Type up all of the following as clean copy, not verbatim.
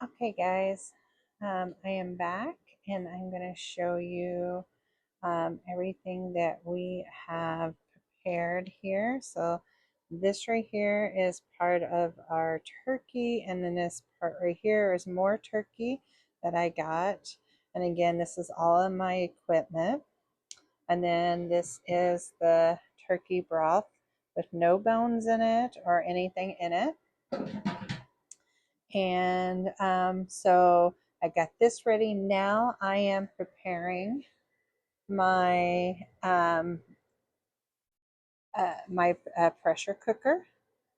Okay, guys, I am back and I'm going to show you everything that we have prepared here. So, this right here is part of our turkey, and then this part right here is more turkey that I got. And again, this is all of my equipment. And then this is the turkey broth with no bones in it or anything in it. And so I got this ready. Now I am preparing my pressure cooker.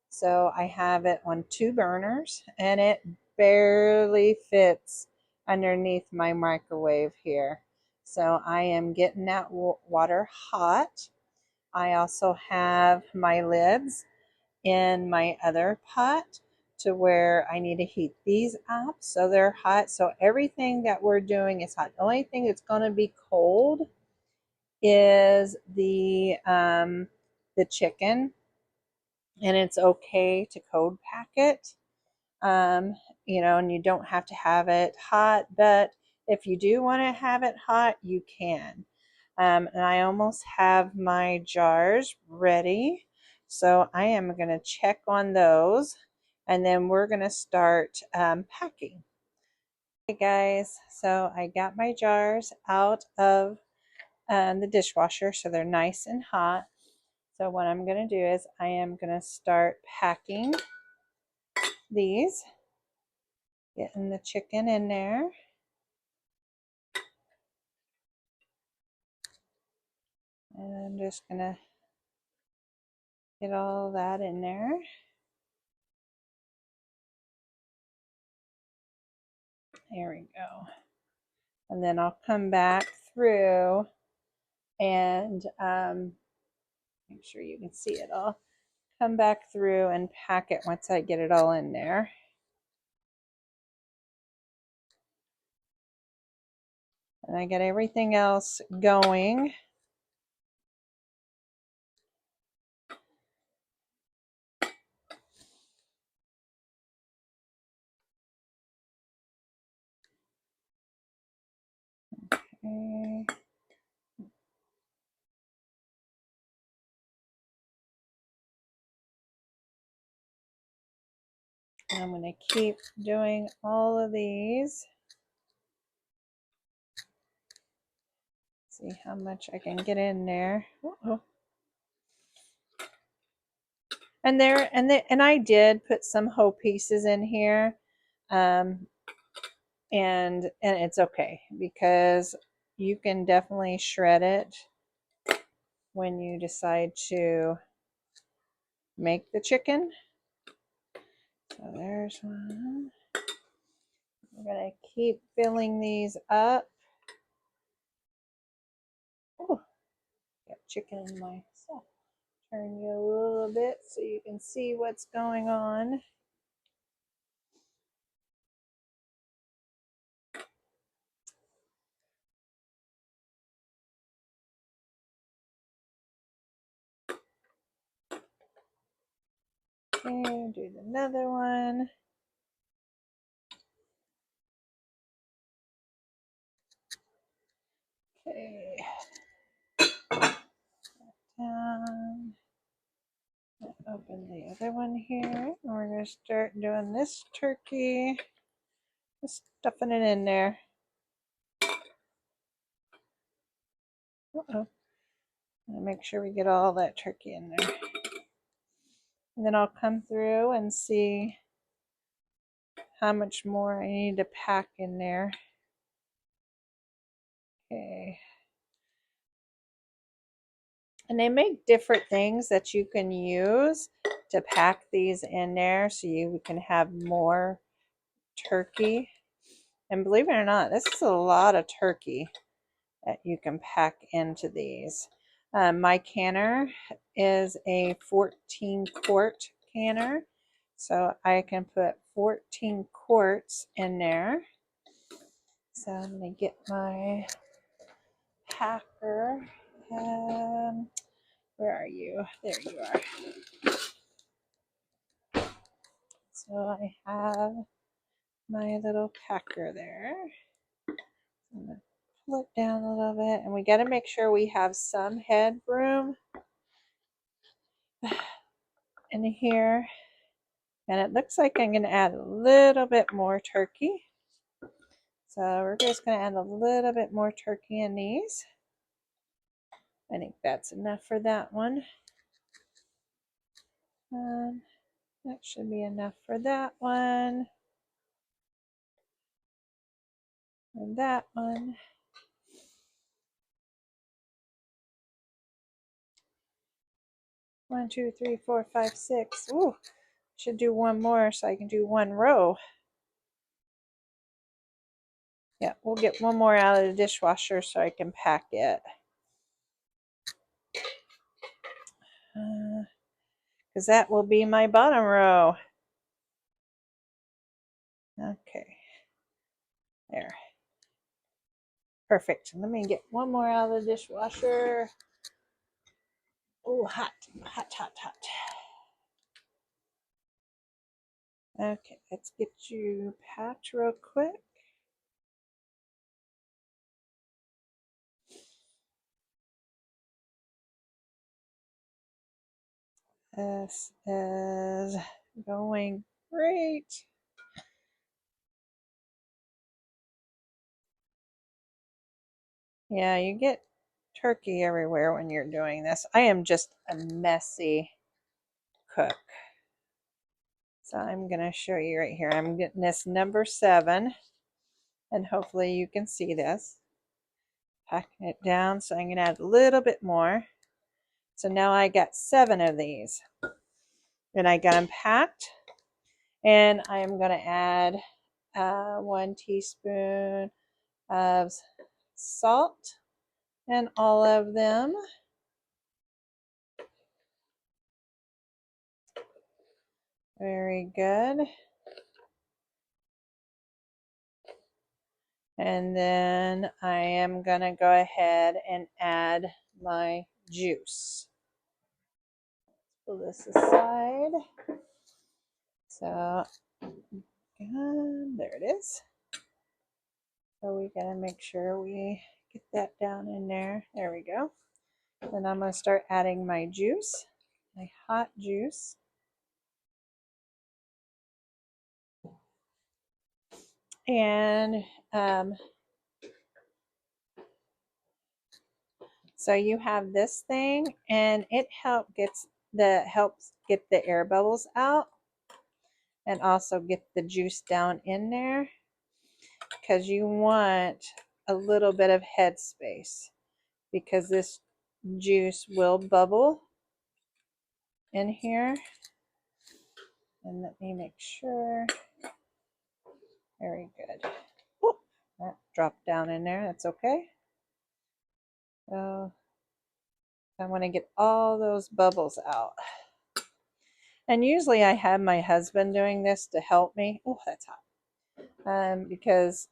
So I have it on 2 burners, and it barely fits underneath my microwave here. So I am getting that water hot. I also have my lids in my other pot to where I need to heat these up so they're hot. So everything that we're doing is hot. The only thing that's going to be cold is the chicken, and it's okay to cold pack it. Um, and you don't have to have it hot, but if you do want to have it hot, you can. And I almost have my jars ready. So I am going to check on those, and then we're going to start packing. Okay, guys, so I got my jars out of the dishwasher, so they're nice and hot. So what I'm going to do is I am going to start packing these, getting the chicken in there. And I'm just going to get all that in there. There we go. And then I'll come back through and make sure you can see it all. Come back through and pack it once I get it all in there. And I get everything else going. Okay. I'm going to keep doing all of these. See how much I can get in there. Uh-oh. And I did put some whole pieces in here, and it's okay because you can definitely shred it when you decide to make the chicken. So there's one. We're gonna keep filling these up. Oh, got chicken in my stuff. Turn you a little bit so you can see what's going on. Okay, do another one. Okay. Down. Open the other one here. And we're going to start doing this turkey. Just stuffing it in there. Uh-oh. Make sure we get all that turkey in there. And then I'll come through and see how much more I need to pack in there. Okay. And they make different things that you can use to pack these in there so you can have more turkey. And believe it or not, this is a lot of turkey that you can pack into these. My canner is a 14 quart canner, so I can put 14 quarts in there. So I'm going to get my packer. Where are you? There you are. So I have my little packer there. I'm going to pull it down a little bit, and we got to make sure we have some headroom in here. And it looks like I'm going to add a little bit more turkey. So we're just going to add a little bit more turkey in these. I think that's enough for that one. That should be enough for that one. And that one. One, two, three, four, five, six. Ooh, should do one more so I can do one row. Yeah, we'll get one more out of the dishwasher so I can pack it. Because that will be my bottom row. Okay. There. Perfect. Let me get one more out of the dishwasher. Oh, hot, hot, hot, hot. Okay, let's get you packed real quick. This is going great. Yeah, you get turkey everywhere when you're doing this. I am just a messy cook. So I'm going to show you right here. I'm getting this number 7, and hopefully you can see this. Packing it down, so I'm going to add a little bit more. So now I got 7 of these. Then I got them packed, and I am going to add 1 teaspoon of salt in all of them. Very good. And then I am going to go ahead and add my juice. Pull this aside. So, there it is. So we got to make sure we get that down in there. There we go. Then I'm going to start adding my juice, my hot juice. And so you have this thing, and it helps get the air bubbles out, and also get the juice down in there, because you want a little bit of headspace, because this juice will bubble in here. And let me make sure. Very good. Whoop, that dropped down in there. That's okay. So I want to get all those bubbles out. And usually I have my husband doing this to help me. Oh, that's hot. Because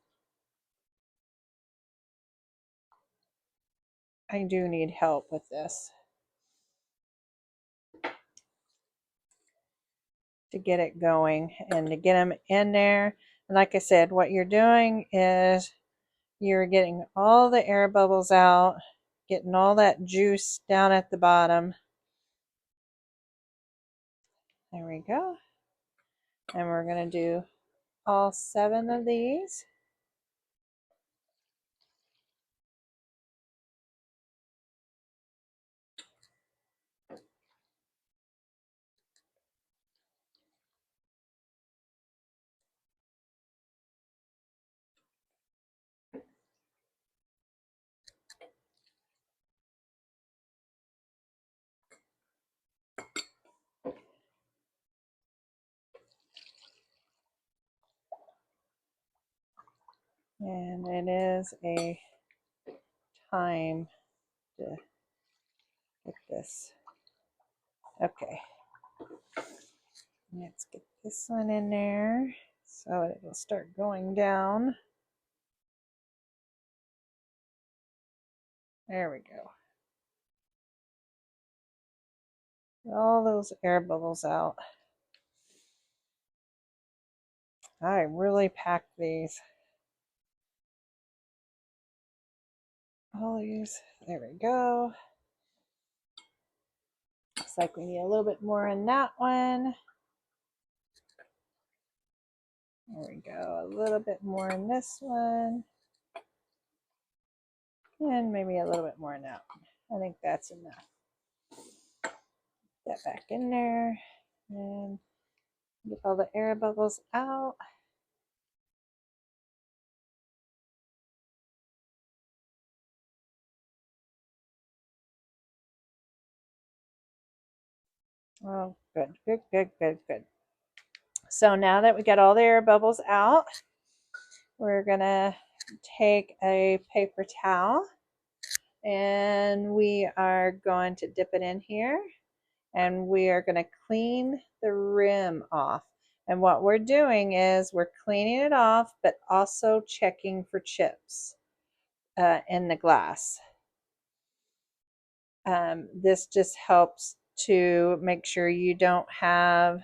I do need help with this to get it going and to get them in there. And like I said, what you're doing is you're getting all the air bubbles out, getting all that juice down at the bottom. There we go. And we're going to do all 7 of these. And it is a time to get this. Okay. Let's get this one in there so it will start going down. There we go. All those air bubbles out. I really packed these. All these. There we go. Looks like we need a little bit more in that one. There we go. A little bit more in this one. And maybe a little bit more in that one. I think that's enough. Put that back in there. And get all the air bubbles out. Oh, good, good, good, good, good. So now that we got all the air bubbles out, we're gonna take a paper towel and we are going to dip it in here and we are going to clean the rim off. And what we're doing is we're cleaning it off, but also checking for chips in the glass. This just helps to make sure you don't have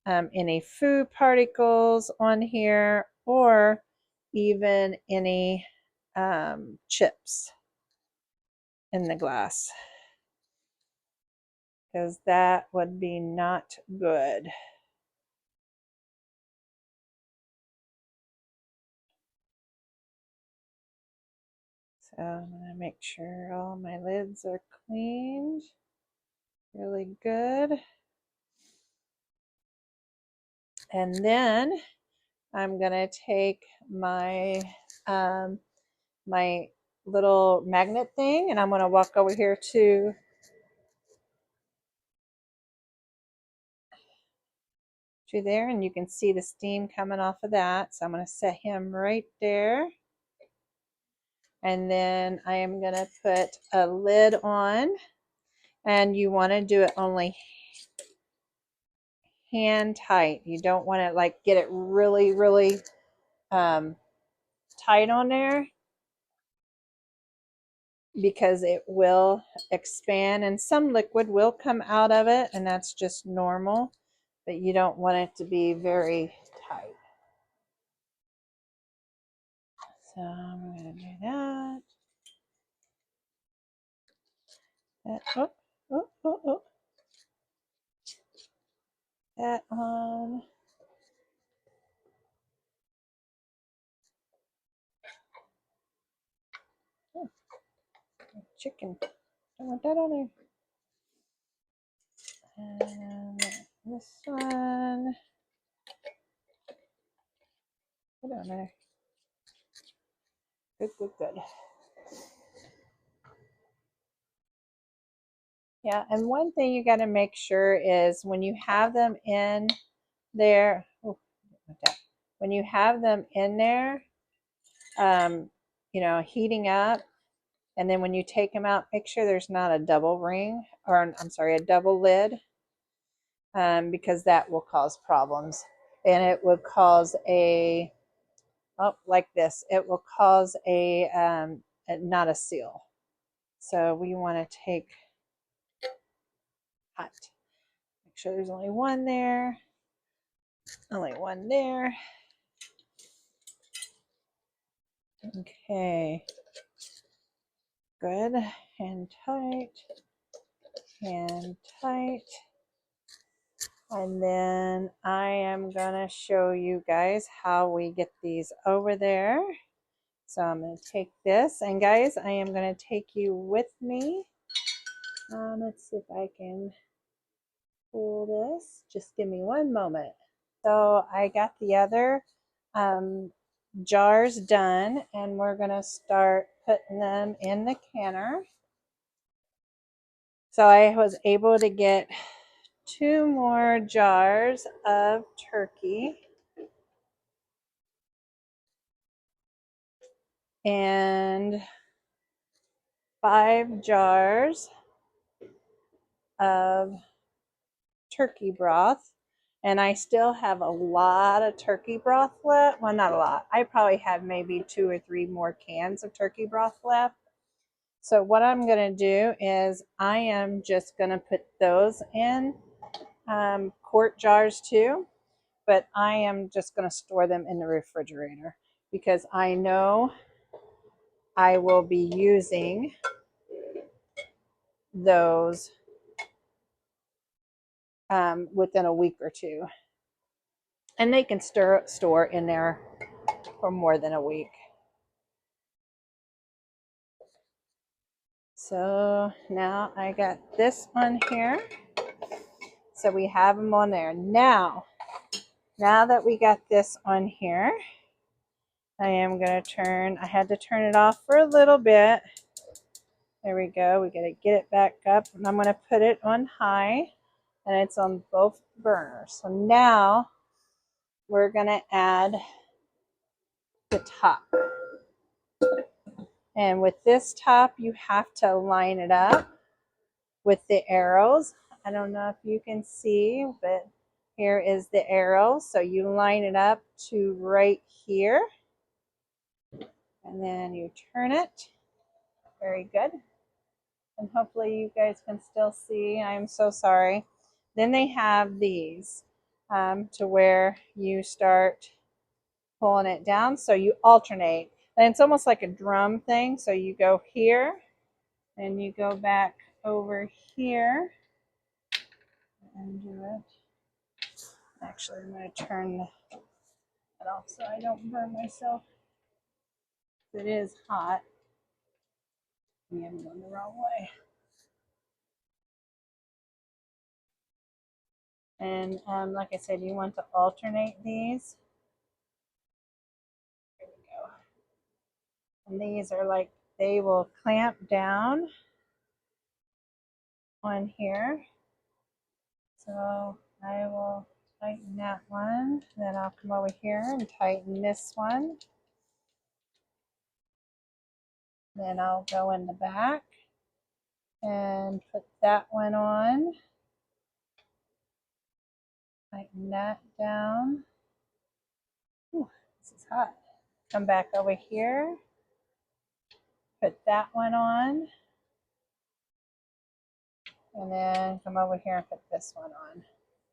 any food particles on here or even any chips in the glass, because that would be not good. So I'm going to make sure all my lids are cleaned really good. And then I'm going to take my my little magnet thing and I'm going to walk over here to there, and you can see the steam coming off of that. So I'm going to set him right there. And then I am going to put a lid on, and you want to do it only hand tight. You don't want to like get it really, really tight on there, because it will expand and some liquid will come out of it, and that's just normal, but you don't want it to be very tight. So I'm going to do that. Oh, oh, oh, oh. That on. Oh, chicken. Don't want that on there. And this one. Put it on there. Good, good, good. Yeah, and one thing you got to make sure is when you have them in there, when you have them in there, you know, heating up, and then when you take them out, make sure there's not a double ring, or I'm sorry, a double lid, because that will cause problems, and it would cause a, oh, like this, it will cause a not a seal. So we want to take hot. Make sure there's only one there, only one there. Okay, good, and tight, and tight. And then I am gonna show you guys how we get these over there. So I'm gonna take this, and guys, I am gonna take you with me. Let's see if I can pull this. Just give me one moment. So I got the other jars done, and we're gonna start putting them in the canner. So I was able to get 2 more jars of turkey and 5 jars of turkey broth. And I still have a lot of turkey broth left. Well, not a lot. I probably have maybe 2 or 3 more cans of turkey broth left. So what I'm going to do is I am just going to put those in quart jars too. but I am just going to store them in the refrigerator because I know I will be using those within a week or two. And they can store in there for more than a week. So now I got this on here. So we have them on there. Now that we got this on here, I am going to I had to turn it off for a little bit. There we go. We got to get it back up. And I'm going to put it on high. And it's on both burners. So now we're going to add the top. And with this top, you have to line it up with the arrows. I don't know if you can see, but here is the arrow. So you line it up to right here. And then you turn it. Very good. And hopefully you guys can still see. I'm so sorry. Then they have these to where you start pulling it down. So you alternate. And it's almost like a drum thing. So you go here and you go back over here and do it. Actually, I'm going to turn it off so I don't burn myself. It is hot. Maybe I'm going the wrong way. And like I said, you want to alternate these. There we go. And these are like, they will clamp down on here. So I will tighten that one. Then I'll come over here and tighten this one. Then I'll go in the back and put that one on. Tighten that down. Ooh, this is hot. Come back over here. Put that one on. And then come over here and put this one on.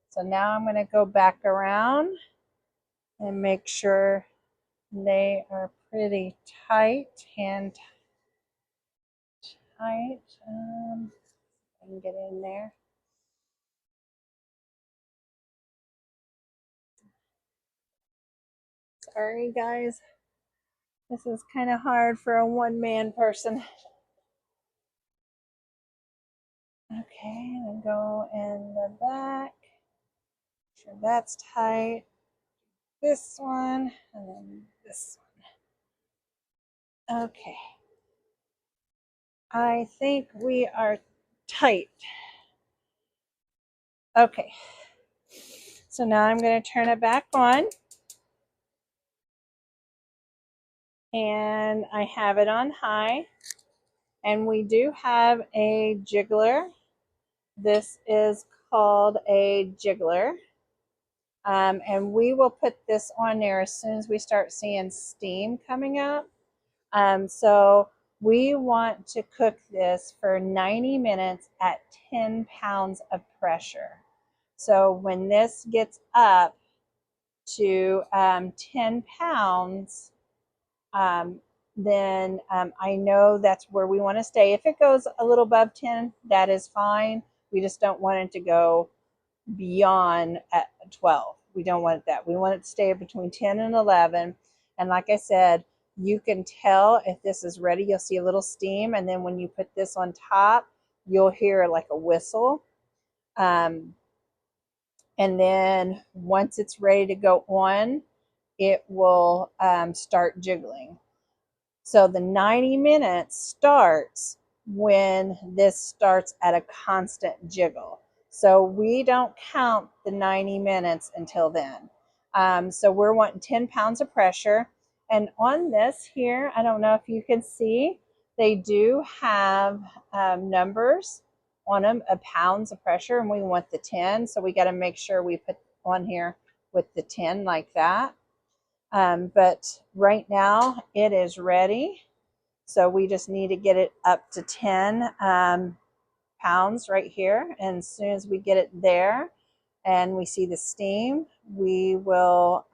So now I'm going to go back around and make sure they are pretty tight, hand tight. I can get in there. Sorry guys, this is kind of hard for a one-man person. Okay, then go in the back. Make sure that's tight. This one, and then this one. Okay. I think we are tight. Okay. So now I'm going to turn it back on. And I have it on high. And we do have a jiggler. This is called a jiggler. And we will put this on there as soon as we start seeing steam coming up. So we want to cook this for 90 minutes at 10 pounds of pressure. So when this gets up to 10 pounds, then I know that's where we want to stay. If it goes a little above 10, that is fine. We just don't want it to go beyond at 12. We don't want that. We want it to stay between 10 and 11. And like I said, you can tell if this is ready. You'll see a little steam. And then when you put this on top, you'll hear like a whistle. And then once it's ready to go on, it will start jiggling. So the 90 minutes starts when this starts at a constant jiggle. So we don't count the 90 minutes until then. So we're wanting 10 pounds of pressure. And on this here, I don't know if you can see, they do have numbers on them of pounds of pressure, and we want the 10. So we got to make sure we put on here with the 10 like that. But right now it is ready. So we just need to get it up to 10 pounds right here. And as soon as we get it there and we see the steam, we will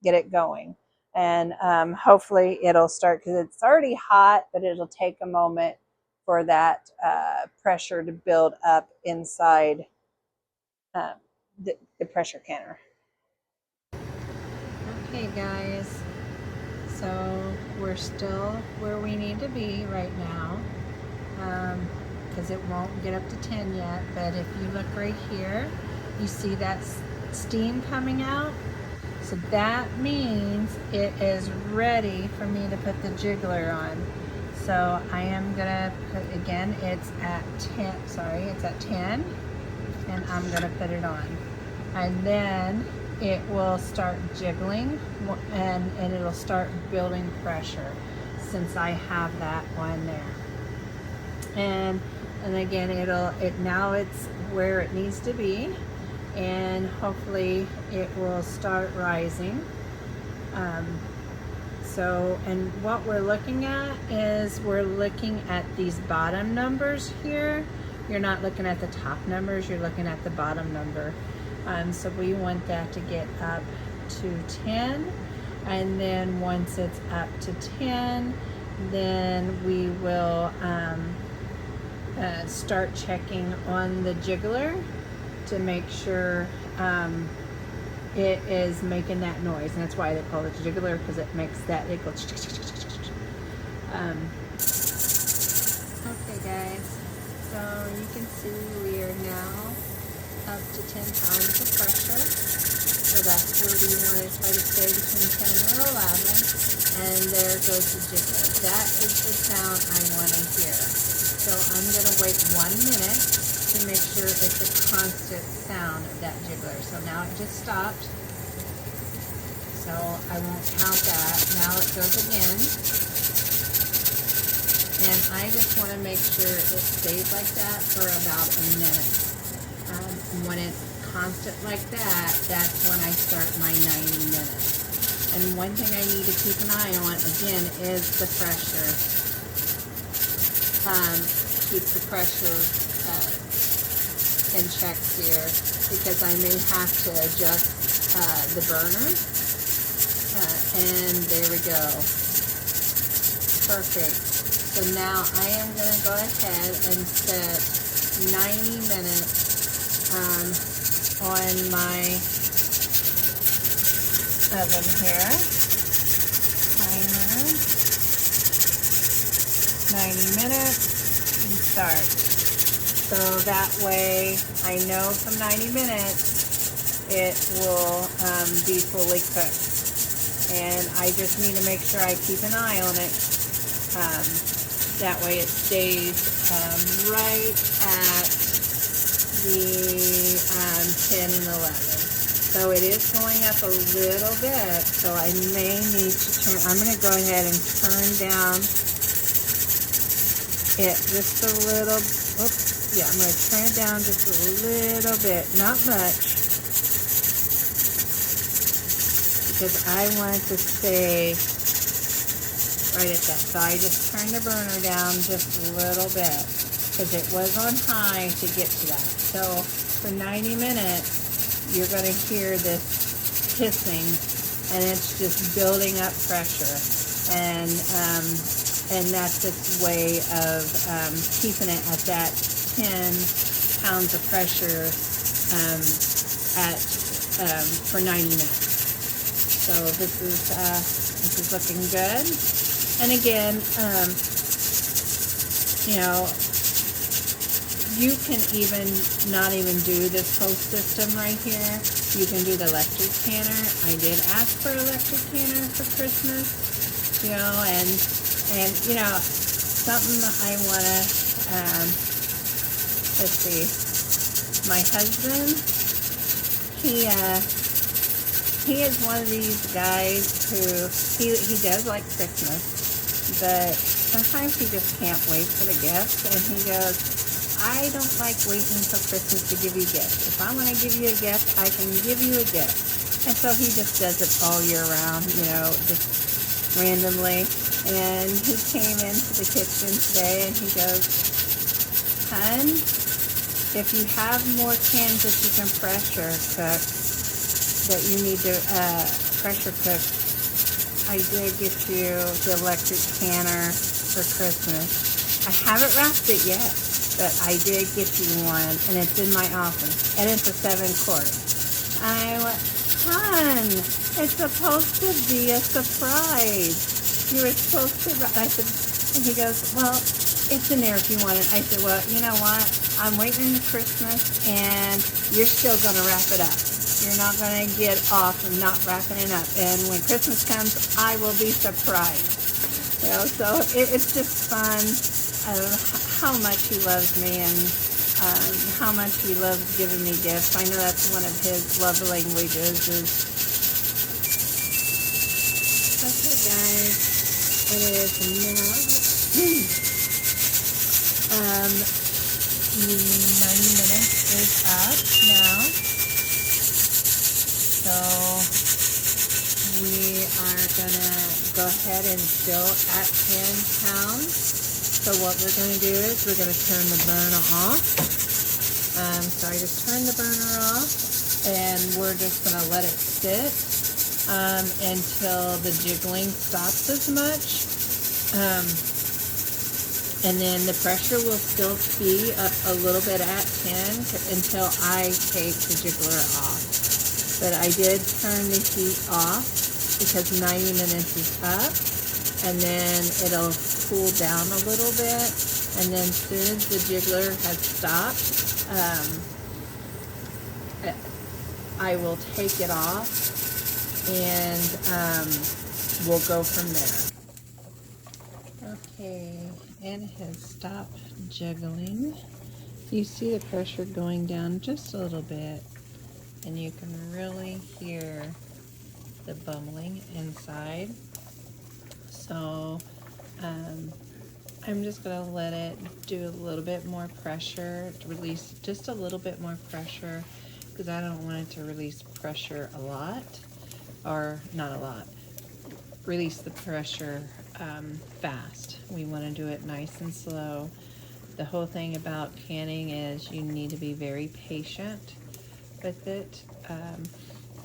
get it going. And hopefully it'll start, because it's already hot, but it'll take a moment for that pressure to build up inside the pressure canner. Okay guys, so we're still where we need to be right now, because it won't get up to 10 yet, but if you look right here, you see that steam coming out? So that means it is ready for me to put the jiggler on. So I am gonna put, again, it's at 10, it's at 10, and I'm gonna put it on. And then it will start jiggling, and it'll start building pressure since I have that one there. And again, now it's where it needs to be, and hopefully it will start rising. And what we're looking at is we're looking at these bottom numbers here. You're not looking at the top numbers, you're looking at the bottom number. So we want that to get up to 10, and then once it's up to 10, then we will start checking on the jiggler to make sure it is making that noise, and that's why they call it a jiggler, because it makes that, it goes okay guys, so you can see we are now up to 10 pounds of pressure, so that's where we want to try to stay between 10 or 11, and there goes the jiggler. That is the sound I want to hear. So I'm going to wait 1 minute to make sure it's a constant sound of that jiggler. So now it just stopped, so I won't count that. Now it goes again, and I just want to make sure it stays like that for about a minute. And when it's constant like that, that's when I start my 90 minutes. And one thing I need to keep an eye on, again, is the pressure. Keep the pressure in check here, because I may have to adjust the burner. And there we go. Perfect. So now I am going to go ahead and set 90 minutes on my oven here. Timer. 90 minutes. Start. So that way I know from 90 minutes it will be fully cooked, and I just need to make sure I keep an eye on it. That way it stays right at the 10 and 11. So it is going up a little bit, so I may need to turn, I'm going to go ahead and turn down it just a little, oops, yeah, I'm going to turn it down just a little bit, not much, because I want it to stay right at that. So I just turned the burner down just a little bit, because it was on high to get to that. So for 90 minutes, you're going to hear this hissing, and it's just building up pressure. And that's its way of keeping it at that 10 pounds of pressure for 90 minutes. So this is looking good. And again, you know, you can even not even do this whole system right here. You can do the electric canner. I did ask for an electric canner for Christmas, you know, and you know, something I want to, let's see, my husband, he is one of these guys who, he does like Christmas, but sometimes he just can't wait for the gifts, and he goes, I don't like waiting until Christmas to give you gifts. If I want to give you a gift, I can give you a gift. And so he just does it all year round, you know, just randomly. And he came into the kitchen today and he goes, Hun, if you have more cans that you can pressure cook, that you need to pressure cook, I did get you the electric canner for Christmas. I haven't wrapped it yet, but I did get you one, and it's in my office, and it's a 7-quart. I went, "Hon, it's supposed to be a surprise. You were supposed to," I said, and he goes, "Well, it's in there if you want it." I said, "Well, you know what? I'm waiting until Christmas, and you're still going to wrap it up. You're not going to get off from not wrapping it up. And when Christmas comes, I will be surprised." You know, so it's just fun of how much he loves me, and how much he loves giving me gifts. I know that's one of his love languages. Okay, guys, it is now 90 minutes is up now. So we are gonna go ahead and still at 10 pounds. So what we're gonna do is we're gonna turn the burner off. So I just turned the burner off, and we're just gonna let it sit until the jiggling stops as much. And then the pressure will still be up a little bit at 10 until I take the jiggler off. But I did turn the heat off because 90 minutes is up, and then it'll cool down a little bit. And then as soon as the jiggler has stopped, I will take it off, and we'll go from there. Okay, it has stopped jiggling. You see the pressure going down just a little bit, and you can really hear the bubbling inside. So I'm just going to let it do a little bit more pressure, to release just a little bit more pressure, because I don't want it to release pressure a lot, or not a lot, release the pressure fast. We want to do it nice and slow. The whole thing about canning is you need to be very patient with it.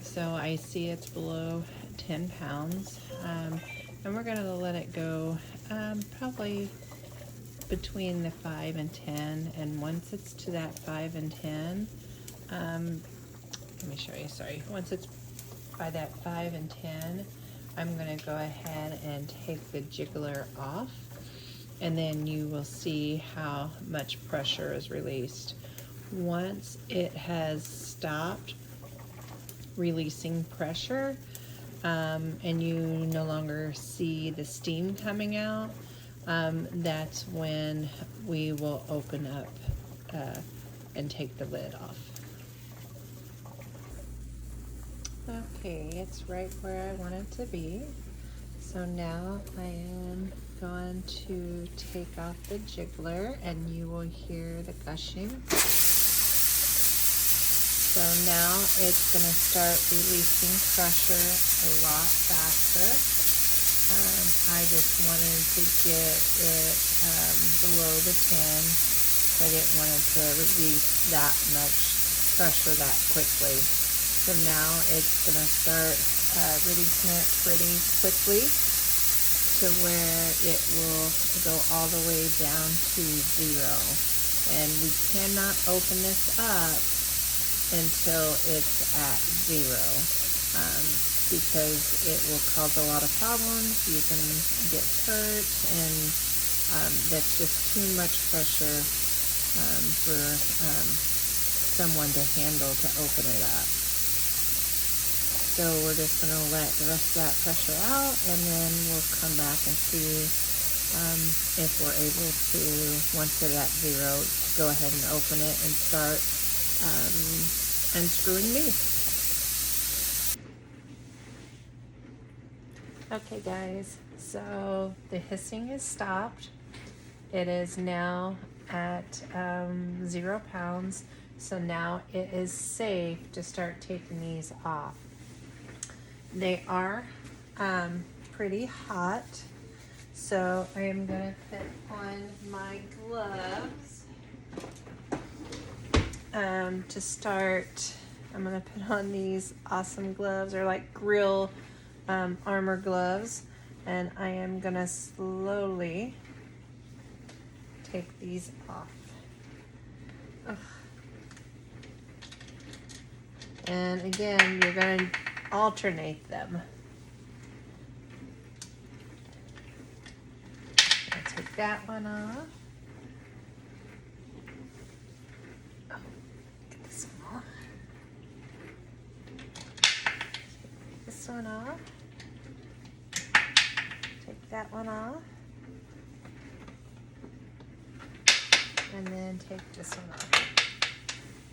So I see it's below 10 pounds, and we're going to let it go probably between the 5 and 10, and once it's to that 5 and 10, let me show you, sorry, once it's by that 5 and 10, I'm going to go ahead and take the jiggler off, and then you will see how much pressure is released. Once it has stopped releasing pressure, and you no longer see the steam coming out, that's when we will open up and take the lid off. Okay, it's right where I want it to be. So now I am going to take off the jiggler, and you will hear the gushing. So now it's going to start releasing pressure a lot faster. I just wanted to get it below the 10. So I didn't want it to release that much pressure that quickly. So now it's going to start releasing it pretty quickly to where it will go all the way down to 0. And we cannot open this up until it's at 0, because it will cause a lot of problems. You can get hurt, and that's just too much pressure for someone to handle to open it up. So we're just going to let the rest of that pressure out, and then we'll come back and see if we're able to, once it's at 0, go ahead and open it and start unscrewing these. Okay guys, so the hissing is stopped. It is now at 0 pounds, so now it is safe to start taking these off. They are pretty hot, so I am going to put on my gloves to start I'm gonna put on these awesome gloves, or like grill armor gloves, and I am gonna slowly take these off. Ugh. And again, you're gonna alternate them. I'll take that one off. Oh, get this one off. Take this one off. Take that one off. And then take this one off.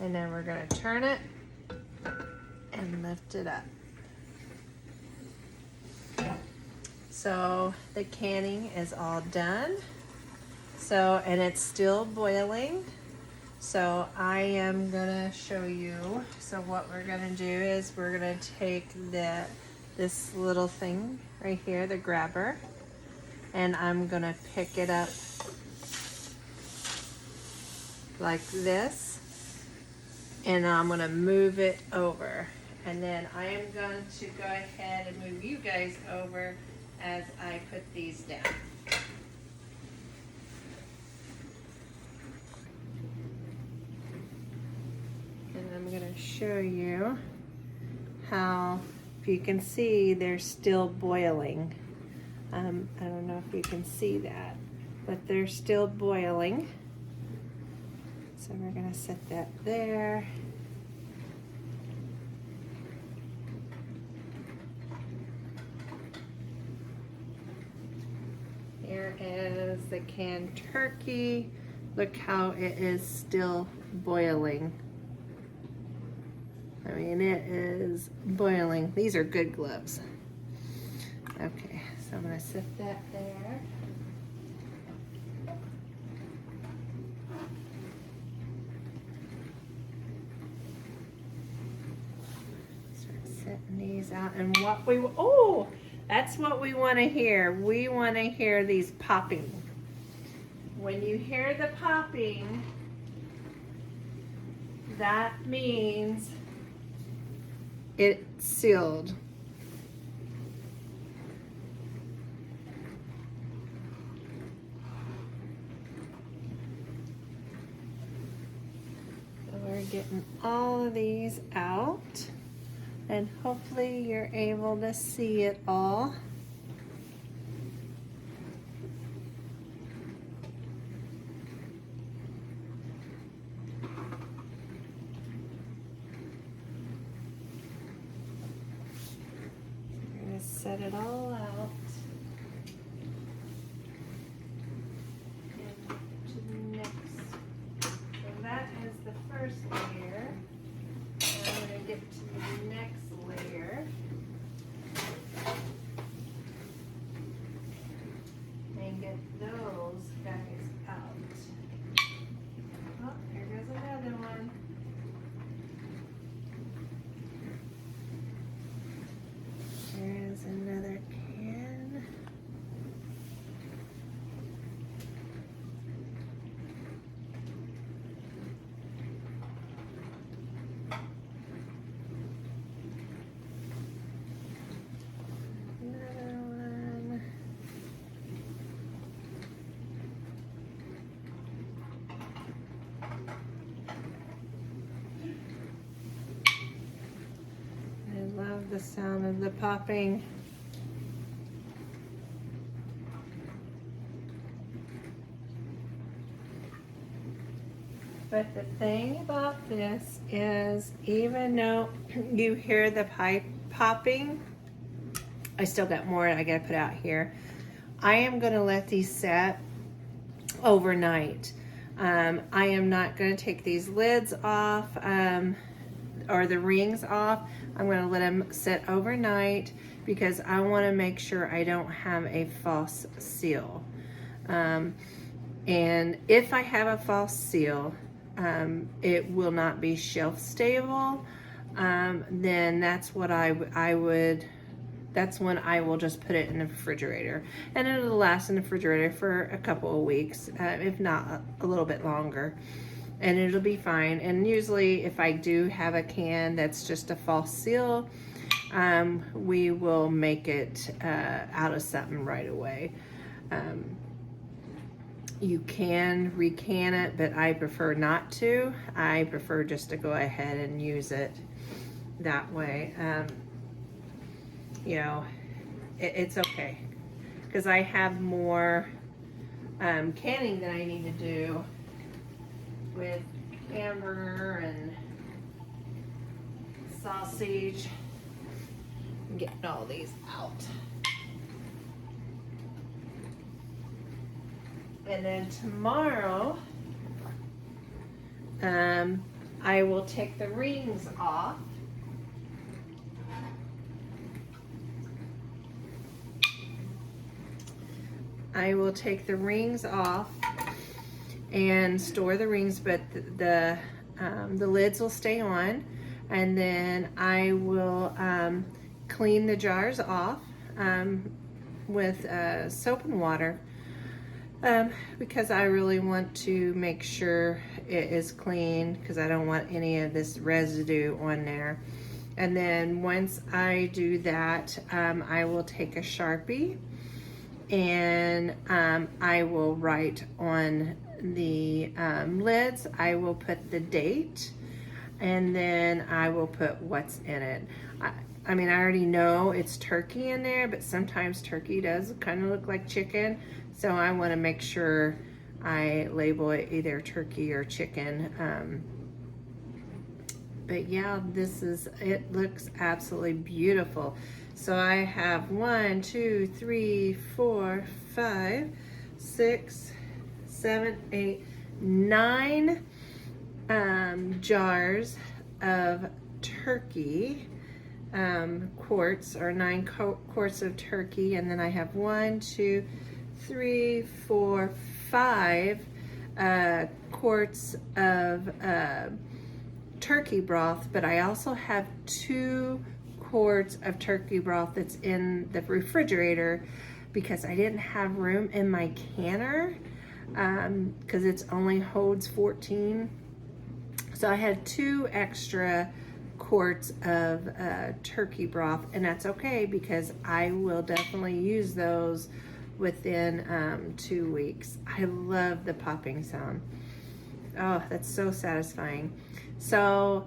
And then we're gonna turn it and lift it up. So the canning is all done. So, and it's still boiling. So I am gonna show you. So what we're gonna do is we're gonna take this little thing right here, the grabber, and I'm gonna pick it up like this, and I'm gonna move it over. And then I am going to go ahead and move you guys over as I put these down. And I'm gonna show you how, if you can see, they're still boiling. I don't know if you can see that, but they're still boiling. So we're gonna set that there. Here is the canned turkey. Look how it is still boiling. I mean, it is boiling. These are good gloves. Okay, so I'm gonna set that there. Setting these out, and what we, oh, that's what we want to hear. We want to hear these popping. When you hear the popping, that means it's sealed. So we're getting all of these out. And hopefully you're able to see it all. We're gonna set it all out. And to the next. So that is the first layer. Now I'm gonna get to the next layer. And get those guys out. Oh, here goes another one. There's another can. The sound of the popping. But the thing about this is, even though you hear the pipe popping, I still got more I gotta put out here. I am gonna let these set overnight. I am not gonna take these lids off or the rings off. I'm going to let them sit overnight because I want to make sure I don't have a false seal. And if I have a false seal, it will not be shelf stable. Then that's what I would, that's when I will just put it in the refrigerator, and it'll last in the refrigerator for a couple of weeks, if not a little bit longer. and it'll be fine. And usually if I do have a can that's just a false seal, we will make it out of something right away. You can recan it, but I prefer not to. I prefer just to go ahead and use it that way. You know, it's okay, because I have more canning that I need to do with hamburger and sausage. I'm getting all these out. And then tomorrow, I will take the rings off. I will take the rings off and store the rings, but the lids will stay on. And then I will clean the jars off with soap and water. Because I really want to make sure it is clean, because I don't want any of this residue on there. And then once I do that, I will take a Sharpie and I will write on the lids, I will put the date, and then I will put what's in it. I mean, I already know it's turkey in there, but sometimes turkey does kind of look like chicken. So I want to make sure I label it either turkey or chicken. But yeah, it looks absolutely beautiful. So I have 1, 2, 3, 4, 5, 6, 7, 8, 9 jars of turkey. Quarts, or 9 quarts of turkey, and then I have 1, 2, 3, 4, 5 quarts of turkey broth, but I also have 2 quarts of turkey broth that's in the refrigerator because I didn't have room in my canner, because it's only holds 14. So I had 2 extra quarts of turkey broth, and that's okay because I will definitely use those within 2 weeks. I love the popping sound. Oh, that's so satisfying. So,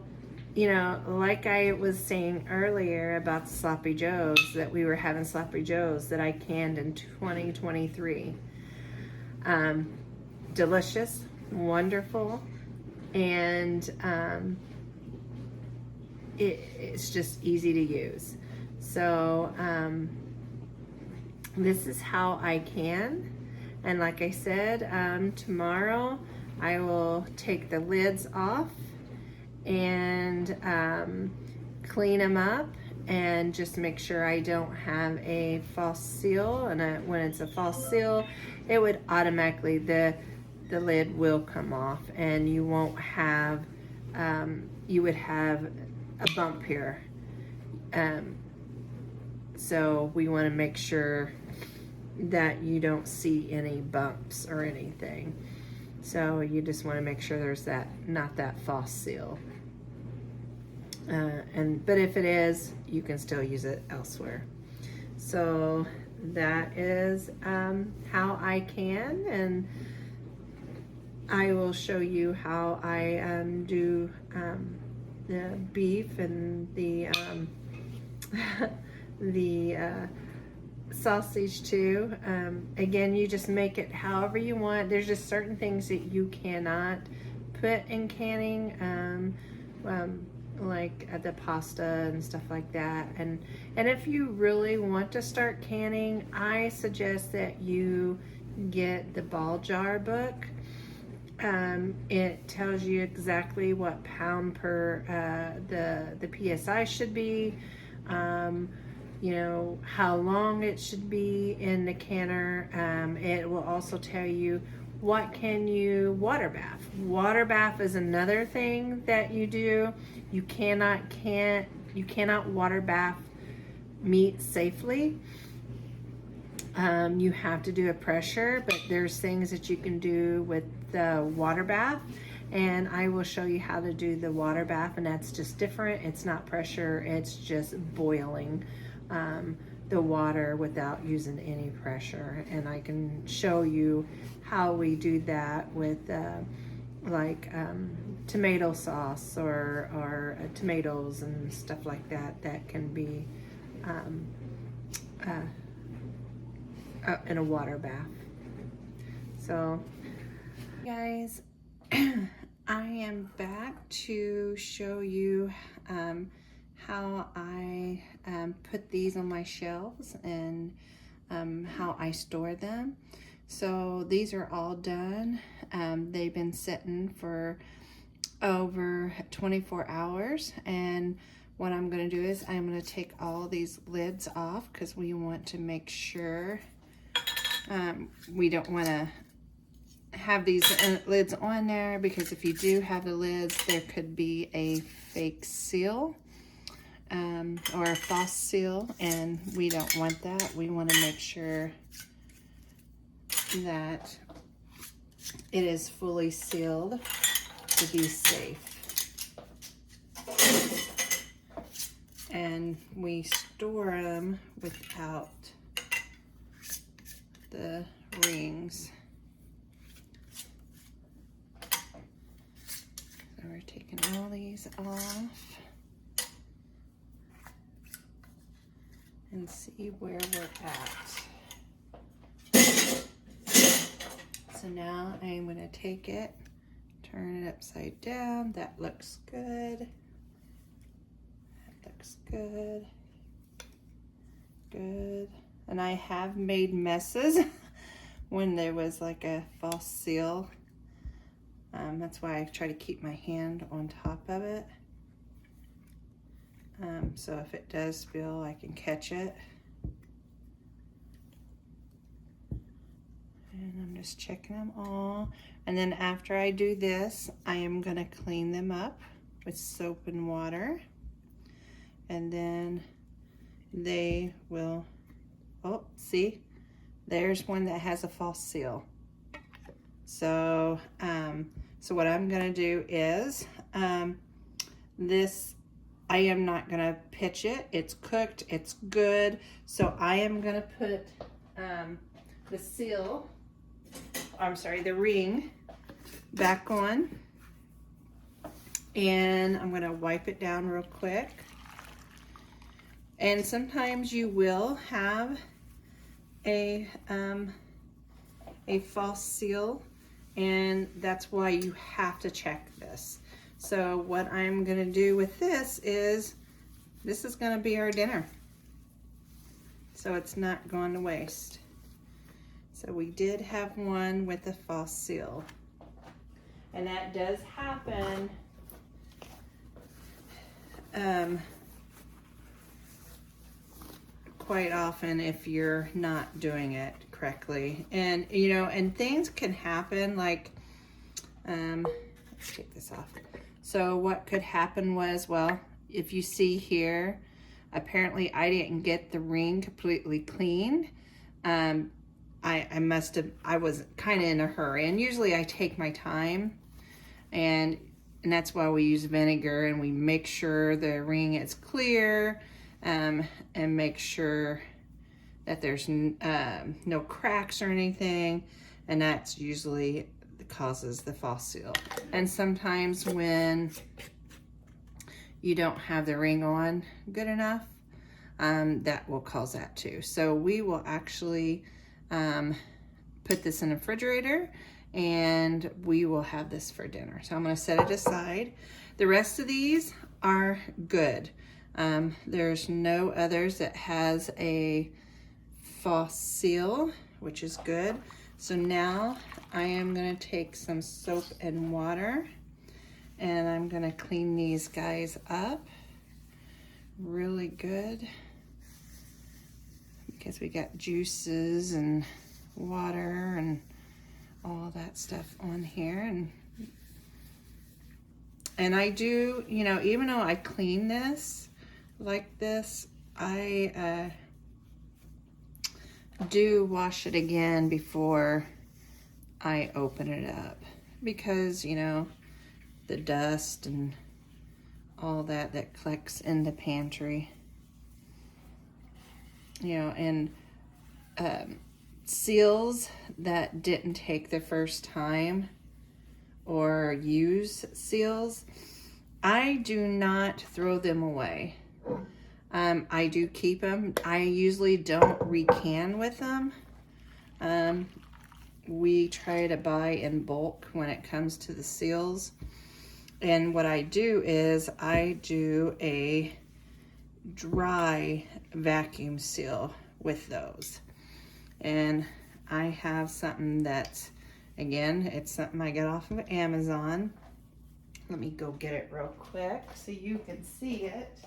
you know, like I was saying earlier about the sloppy joes, that we were having sloppy joes that I canned in 2023. Delicious, wonderful, and it's just easy to use. So this is how I can. And like I said, tomorrow I will take the lids off and clean them up and just make sure I don't have a false seal. And when it's a false seal, it would automatically, the lid will come off, and you won't have, you would have a bump here. So we want to make sure that you don't see any bumps or anything. So you just want to make sure there's not that false seal. But if it is, you can still use it elsewhere. So that is how I can, and I will show you how I do the beef and the sausage too. Again, you just make it however you want. There's just certain things that you cannot put in canning, like the pasta and stuff like that. And if you really want to start canning, I suggest that you get the ball jar book. It tells you exactly what pound per the PSI should be, you know, how long it should be in the canner. It will also tell you what can you water bath. Water bath is another thing that you do. You cannot water bath meat safely. You have to do a pressure, but there's things that you can do with the water bath. and I will show you how to do the water bath, and that's just different. It's not pressure, it's just boiling the water without using any pressure. And I can show you how we do that with tomato sauce or tomatoes and stuff like that, that can be in a water bath. So guys, I am back to show you how I put these on my shelves and how I store them. So these are all done. They've been sitting for over 24 hours, and what I'm going to do is I'm going to take all these lids off because we want to make sure we don't want to have these lids on there, because if you do have the lids, there could be a fake seal or a false seal, and we don't want that. We want to make sure that it is fully sealed to be safe. And we store them without the rings. So we're taking all these off and see where we're at. So now I'm going to take it, turn it upside down. That looks good. That looks good. Good. And I have made messes when there was like a false seal. That's why I try to keep my hand on top of it. So if it does spill, I can catch it. And I'm just checking them all. And then after I do this, I am going to clean them up with soap and water. And then they will, oh, see, there's one that has a false seal. So, so what I'm going to do is, this, I am not going to pitch it. It's cooked. It's good. So I am going to put the seal, I'm sorry, the ring back on. And I'm going to wipe it down real quick. And sometimes you will have a false seal, and that's why you have to check this. So what I'm going to do with this is going to be our dinner. So it's not going to waste. So we did have one with a false seal. And that does happen quite often if you're not doing it correctly. And you know, and things can happen like, let's take this off. So what could happen was, well, if you see here, apparently I didn't get the ring completely clean. I was kind of in a hurry, and usually I take my time, and that's why we use vinegar, and we make sure the ring is clear, and make sure that there's no cracks or anything, and that's usually causes the false seal. And sometimes when you don't have the ring on good enough, that will cause that too. So we will actually put this in the refrigerator, and we will have this for dinner. So I'm going to set it aside. The rest of these are good. There's no others that has a false seal, which is good. So now I am going to take some soap and water, and I'm going to clean these guys up really good, because we got juices and water and all that stuff on here. And I do, you know, even though I clean this like this, I do wash it again before I open it up, because, you know, the dust and all that collects in the pantry. You know, and seals that didn't take the first time or use seals, I do not throw them away. I do keep them. I usually don't recan with them. We try to buy in bulk when it comes to the seals. And what I do is I do a dry vacuum seal with those. And I have something that's, again, it's something I got off of Amazon. Let me go get it real quick so you can see it.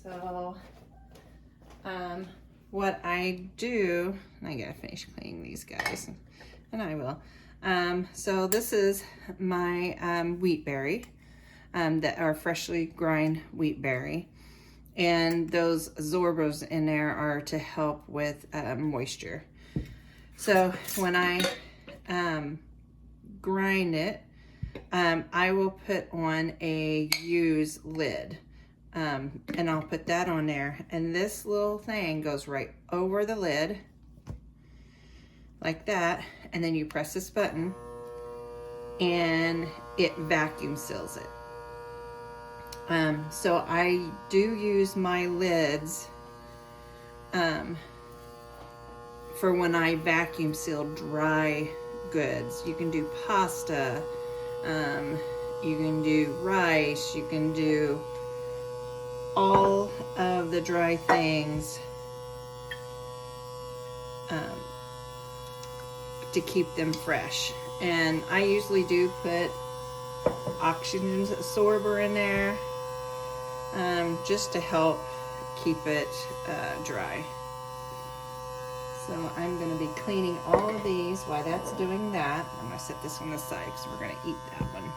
So, what I do, I gotta finish cleaning these guys, and I will. So this is my wheat berry, that are freshly grind wheat berry, and those Zorbos in there are to help with moisture. So when I grind it, I will put on a used lid. And I'll put that on there, and this little thing goes right over the lid like that, and then you press this button and it vacuum seals it. So I do use my lids for when I vacuum seal dry goods. You can do pasta, you can do rice, you can do all of the dry things to keep them fresh. And I usually do put oxygen absorber in there, just to help keep it dry. So I'm going to be cleaning all of these while that's doing that. I'm going to set this on the side because we're going to eat that one.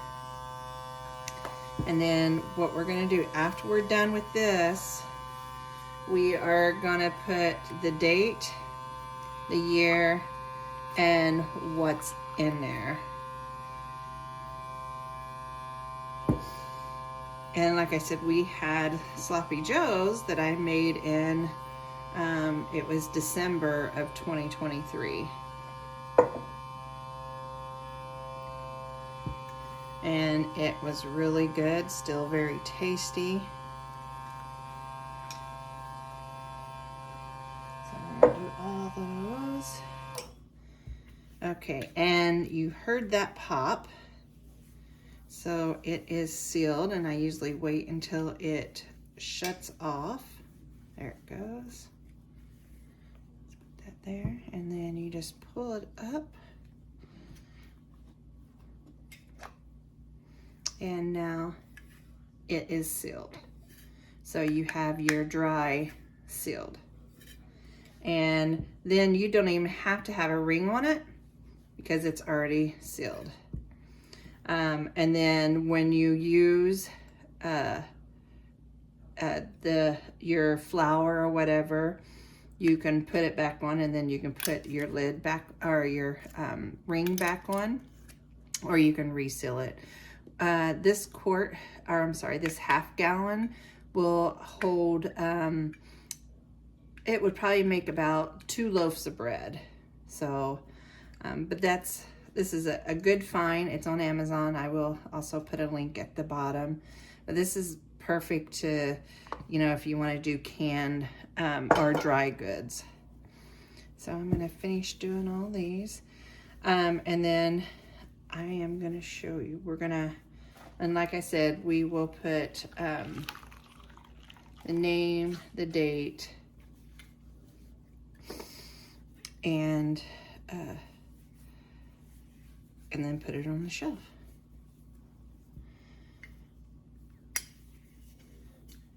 And then what we're going to do after we're done with this, we are going to put the date, the year, and what's in there. And like I said, we had Sloppy Joes that I made in, it was December of 2023. And it was really good, still very tasty. So I'm gonna do all those. Okay, and you heard that pop. So it is sealed, and I usually wait until it shuts off. There it goes. Let's put that there, and then you just pull it up. And now it is sealed. So you have your dry sealed. And then you don't even have to have a ring on it because it's already sealed. And then when you use your flour or whatever, you can put it back on, and then you can put your lid back, or your ring back on, or you can reseal it. This quart, or I'm sorry, this half gallon will hold, it would probably make about 2 loaves of bread. So, but this is a good find. It's on Amazon. I will also put a link at the bottom. But this is perfect to, you know, if you want to do canned or dry goods. So I'm going to finish doing all these. And then I am going to show you, we're going to, and like I said, we will put the name, the date, and then put it on the shelf.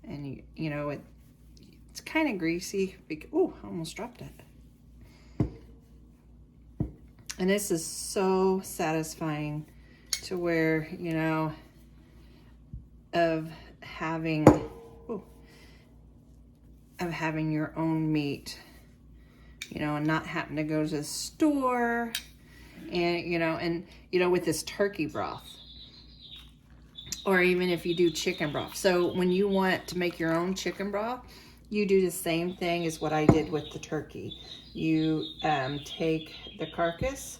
And you know, it's kind of greasy. Oh, I almost dropped it. And this is so satisfying to where, you know, of having of having your own meat, you know, and not having to go to the store and with this turkey broth, or even if you do chicken broth. So when you want to make your own chicken broth, you do the same thing as what I did with the turkey. You take the carcass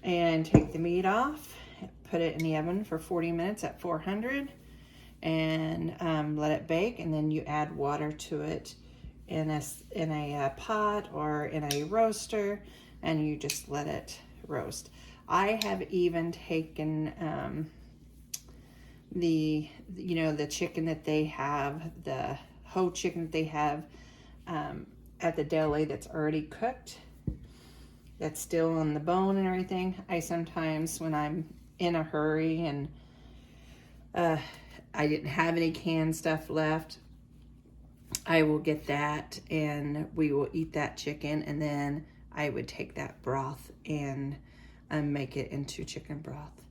and take the meat off, put it in the oven for 40 minutes at 400, and let it bake, and then you add water to it in a pot or in a roaster, and you just let it roast. I have even taken the chicken that they have, the whole chicken that they have at the deli that's already cooked, that's still on the bone and everything. I sometimes, when I'm in a hurry and I didn't have any canned stuff left, I will get that and we will eat that chicken, and then I would take that broth and make it into chicken broth.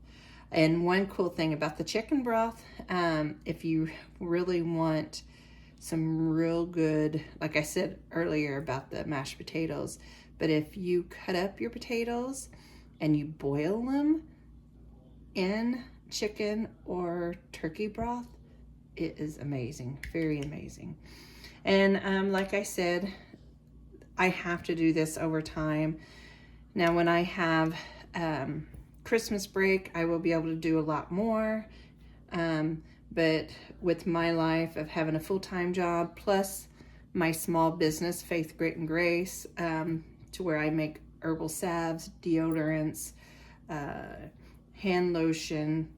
And one cool thing about the chicken broth, if you really want some real good, like I said earlier about the mashed potatoes, but if you cut up your potatoes and you boil them in chicken or turkey broth, it is amazing, very amazing. And like I said, I have to do this over time. Now when I have Christmas break, I will be able to do a lot more. But with my life of having a full-time job plus my small business, Faith, Grit, and Grace, to where I make herbal salves, deodorants, hand lotion,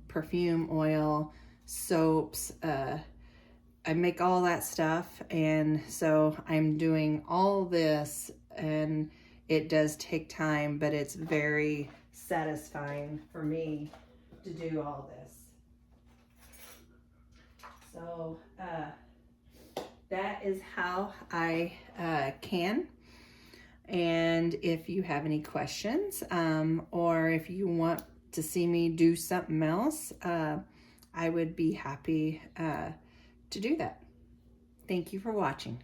perfume oil, soaps, I make all that stuff, and so I'm doing all this, and it does take time, but it's very satisfying for me to do all this. So that is how I can. And if you have any questions, or if you want to see me do something else, I would be happy to do that. Thank you for watching.